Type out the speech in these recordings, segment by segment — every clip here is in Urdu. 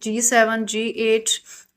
G7, G8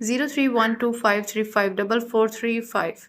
0312535435।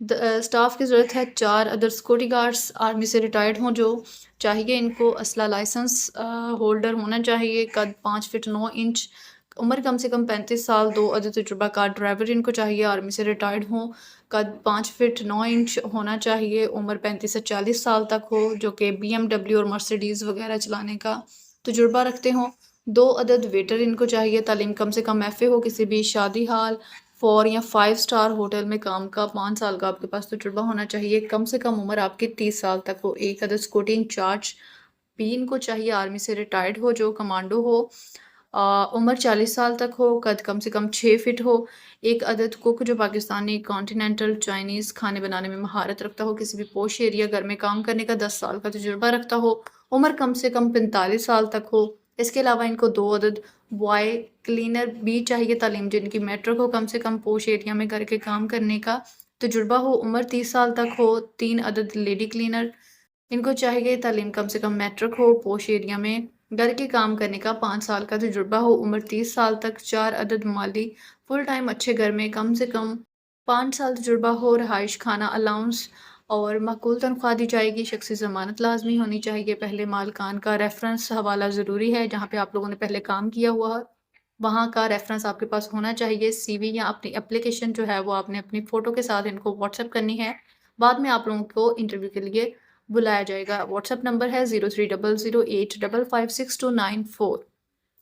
اسٹاف کی ضرورت ہے 4 ادر سیکورٹی گارڈس آرمی سے ریٹائرڈ ہوں جو چاہیے ان کو اسلحہ لائسنس ہولڈر ہونا چاہیے، قد 5 فٹ 9 انچ، عمر کم سے کم 35 سال، 2 عدد تجربہ کار ڈرائیور ان کو چاہیے، آرمی سے ریٹائرڈ ہوں، قد 5 فٹ 9 انچ ہونا چاہیے، عمر 35 سے 40 سال تک ہو، جو کہ BMW اور مرسیڈیز وغیرہ چلانے کا تجربہ رکھتے ہوں، 2 عدد ویٹر ان کو چاہیے، تعلیم کم سے کم FA ہو، کسی بھی شادی ہال 4 یا 5 سٹار ہوٹل میں کام کا 5 سال کا آپ کے پاس تجربہ ہونا چاہیے، کم سے کم عمر آپ کی 30 سال تک ہو، 1 عدد سیکورٹی انچارج بھی ان کو چاہیے، آرمی سے ریٹائرڈ ہو جو کمانڈو ہو، عمر 40 سال تک ہو، قد کم سے کم 6 فٹ ہو، 1 عدد کوک جو پاکستانی کانٹیننٹل چائنیز کھانے بنانے میں مہارت رکھتا ہو، کسی بھی پوش ایریا گھر میں کام کرنے کا 10 سال کا تجربہ رکھتا ہو، عمر کم سے کم 45 سال تک ہو، اس کے علاوہ ان کو 2 عدد بوائے کلینر بھی چاہیے، تعلیم جن کی میٹرک ہو، کم سے کم پوش ایریا میں گھر کے کام کرنے کا تجربہ ہو، عمر 30 سال تک ہو، 3 عدد لیڈی کلینر ان کو چاہیے، تعلیم کم سے کم میٹرک ہو، پوش ایریا میں گھر کے کام کرنے کا 5 سال کا تجربہ ہو، عمر 30 سال تک، 4 عدد مالی فل ٹائم اچھے گھر میں کم سے کم 5 سال تجربہ ہو، رہائش کھانا الاؤنس اور معقول تنخواہ دی جائے گی، شخصی ضمانت لازمی ہونی چاہیے، پہلے مالکان کا ریفرنس حوالہ ضروری ہے، جہاں پہ آپ لوگوں نے پہلے کام کیا ہوا وہاں کا ریفرنس آپ کے پاس ہونا چاہیے، CV یا اپنی اپلیکیشن جو ہے وہ آپ نے اپنی فوٹو کے ساتھ ان کو واٹس ایپ کرنی ہے، بعد میں آپ لوگوں کو انٹرویو کے لیے بلایا جائے گا، واٹس ایپ نمبر ہے 030085562994،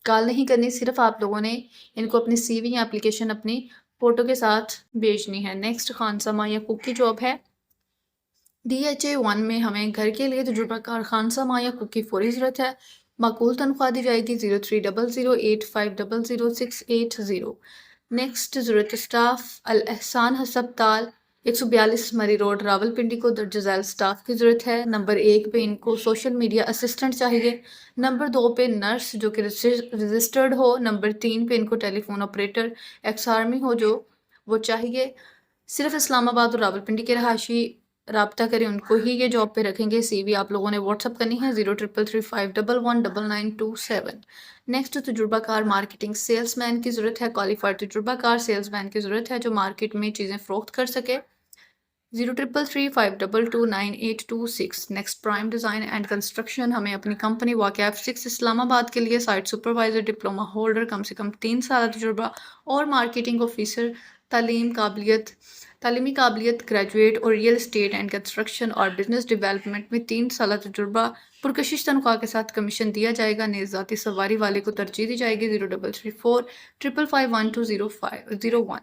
کال نہیں کرنی، صرف آپ لوگوں نے ان کو اپنی CV یا اپلیکیشن اپنی فوٹو کے ساتھ بھیجنی ہے۔ نیکسٹ خانسامہ یا کوک کی جاب ہے، DHA 1 میں ہمیں گھر کے لیے تجربہ کار خانسامہ یا کوک کی فوری ضرورت ہے، معقول تنخواہ دی جائے گی، 0300855680۔ نیکسٹ ضرورت اسٹاف الاحسان ہسپتال 142 مری روڈ راولپنڈی کو درج ذیل اسٹاف کی ضرورت ہے، نمبر 1 پہ ان کو سوشل میڈیا اسسٹنٹ چاہیے، نمبر 2 پہ نرس جو کہ رجسٹرڈ ہو، نمبر 3 پہ ان کو ٹیلی فون آپریٹر ایکس آرمی ہو جو وہ چاہیے، صرف اسلام آباد اور راولپنڈی کے رہائشی رابطہ کریں، ان کو ہی یہ جاب پہ رکھیں گے، CV آپ لوگوں نے واٹس ایپ کرنی ہے 0333511997۔ نیکسٹ تجربہ کار مارکیٹنگ سیلس مین کی ضرورت ہے، کوالیفائڈ تجربہ کار سیلس مین کی ضرورت ہے جو مارکیٹ میں چیزیں فروخت کر سکے، 033352292826۔ Next prime design and construction, ہمیں اپنی کمپنی واقع F6 اسلام آباد کے لیے سائٹ سپروائزر ڈپلومہ ہولڈر، کم سے کم 3 سال تجربہ اور مارکیٹنگ آفیسر، تعلیمی قابلیت گریجویٹ اور ریئل اسٹیٹ اینڈ کنسٹرکشن اور بزنس ڈیولپمنٹ میں 3 سالہ تجربہ، پرکشش تنخواہ کے ساتھ کمیشن دیا جائے گا، نیز ذاتی سواری والے کو ترجیح دی جائے گی، 0334551201۔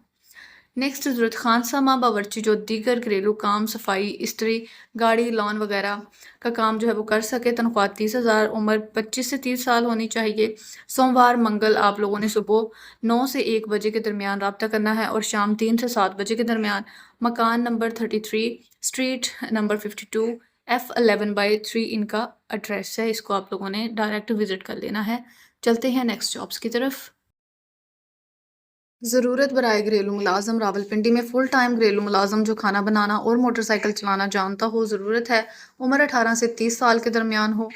نیکسٹ ضرورت خانسامہ باورچی جو دیگر گھریلو کام صفائی استری گاڑی لان وغیرہ کا کام جو ہے وہ کر سکے، تنخواہ 30,000، عمر 25 سے 30 سال ہونی چاہیے، سوموار منگل آپ لوگوں نے صبح 9 سے 1 بجے کے درمیان رابطہ کرنا ہے اور شام 3 سے 7 بجے کے درمیان، مکان نمبر 33 اسٹریٹ نمبر 52 F11/3 ان کا ایڈریس ہے، اس کو آپ لوگوں نے ڈائریکٹ وزٹ کر لینا ہے۔ چلتے ہیں نیکسٹ جابس کی طرف۔ ضرورت برائے گھریلو ملازم، راولپنڈی میں فل ٹائم گھریلو ملازم جو کھانا بنانا اور موٹر سائیکل چلانا جانتا ہو، ضرورت ہے، عمر 18 سے 30 سال کے درمیان ہو،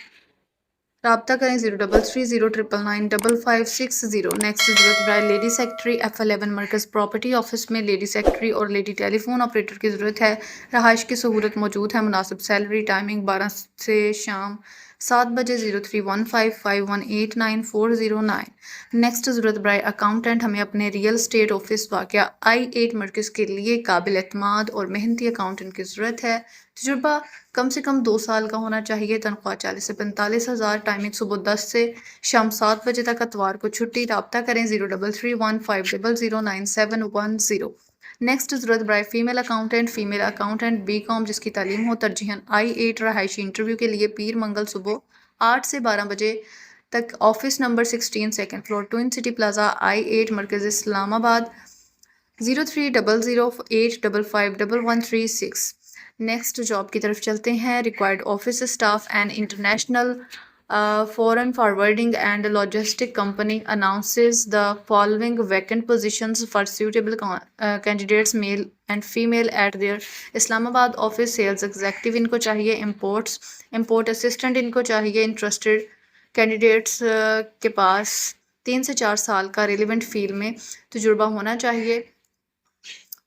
رابطہ کریں 0333099560۔ نیکسٹ ضرورت برائے لیڈی سیکرٹری F11 مرکز پراپرٹی آفس میں لیڈی سیکرٹری اور لیڈی ٹیلی فون آپریٹر کی ضرورت ہے، رہائش کی سہولت موجود ہے، مناسب سیلری، ٹائمنگ 12 سے شام 7 بجے، 031551899409۔ نیکسٹ ضرورت برائے اکاؤنٹنٹ، ہمیں اپنے ریئل اسٹیٹ آفس واقع I8 مرکز کے لیے قابل اعتماد اور محنتی اکاؤنٹنٹ کی ضرورت ہے، تجربہ کم سے کم 2 سال کا ہونا چاہیے، تنخواہ 40 سے 45,000، ٹائمنگ صبح 10 سے شام 7 بجے تک، اتوار کو چھٹی، رابطہ کریں 033150099710۔ نیکسٹ ضرورت برائے فیمیل اکاؤنٹنٹ BCom جس کی تعلیم ہو، ترجیحاً I8، رہائشی انٹرویو کے لیے پیر منگل صبح 8 سے 12 بجے تک، office number 16 second floor twin city plaza I8 مرکز اسلام آباد، 030085551136۔ نیکسٹ جاب کی طرف چلتے ہیں، required office staff and international foreign forwarding and logistic company announces the following vacant positions for suitable candidates male and female at their Islamabad office, sales executive ان کو چاہیے، امپورٹ اسسٹنٹ ان کو چاہیے، انٹرسٹڈ کینڈیڈیٹس کے پاس 3 سے 4 سال کا ریلیونٹ فیلڈ میں تجربہ ہونا چاہیے،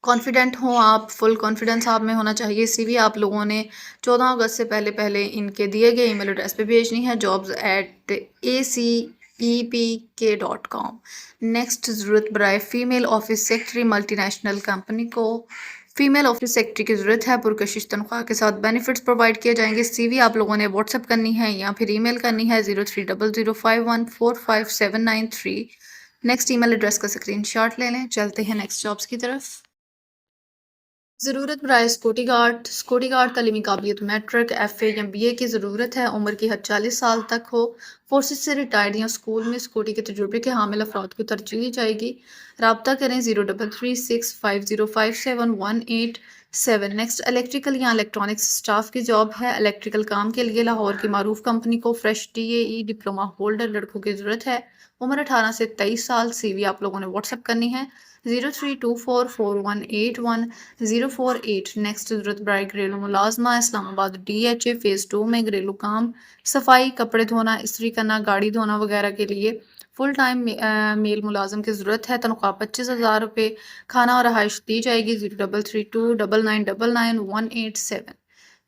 کانفیڈنٹ ہوں آپ، فل کانفیڈنس آپ میں ہونا چاہیے. سی وی آپ لوگوں نے 14 اگست سے پہلے پہلے ان کے دیے گئے ای میل ایڈریس پہ بھیجنی ہے jobs@acepk.com. نیکسٹ ضرورت برائے female office secretary multi national company کو فیمیل آفس سیکٹری کی ضرورت ہے. پرکشش تنخواہ کے ساتھ بینیفٹس پرووائڈ کیے جائیں گے. سی وی آپ لوگوں نے واٹس ایپ کرنی ہے یا پھر ای میل کرنی ہے 0300514579 نیکسٹ ای میل ایڈریس کا اسکرین شاٹ لے لیں. چلتے ہیں نیکسٹ جابس کی طرف. ضرورت برائے سیکورٹی گارڈ تعلیمی قابلیت میٹرک ایف اے یا بی اے کی ضرورت ہے. عمر کی حد 40 سال تک ہو. فورسز سے ریٹائرڈ یا اسکول میں سیکورٹی کے تجربے کے حامل افراد کو ترجیح دی جائے گی. رابطہ کریں 0336505187. نیکسٹ الیکٹریکل یا الیکٹرانکس اسٹاف کی جاب ہے. الیکٹریکل کام کے لیے لاہور کی معروف کمپنی کو فریش DAE ڈپلوما ہولڈر لڑکوں کی ضرورت ہے. عمر 18 سے 23 سال. سی وی آپ لوگوں نے واٹس ایپ کرنی ہے 0324418148. نیکسٹ ضرورت برائے گھریلو ملازمہ اسلام آباد DHA فیز 2 میں گھریلو کام صفائی کپڑے دھونا استری کرنا گاڑی دھونا وغیرہ کے لیے فل ٹائم میل ملازم کی ضرورت ہے. تنخواہ 25,000 روپے. کھانا اور رہائش دی جائے گی 0332999187.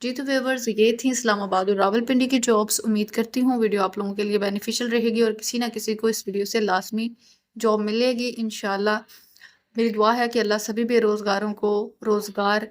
جی تو ویورز یہ تھیں اسلام آباد اور راولپنڈی کی جابس. امید کرتی ہوں ویڈیو آپ لوگوں کے لیے بینیفیشل رہے گی اور کسی نہ کسی کو اس ویڈیو سے لازمی جاب ملے گی انشاءاللہ. میری دعا ہے کہ اللہ سبھی بے روزگاروں کو روزگار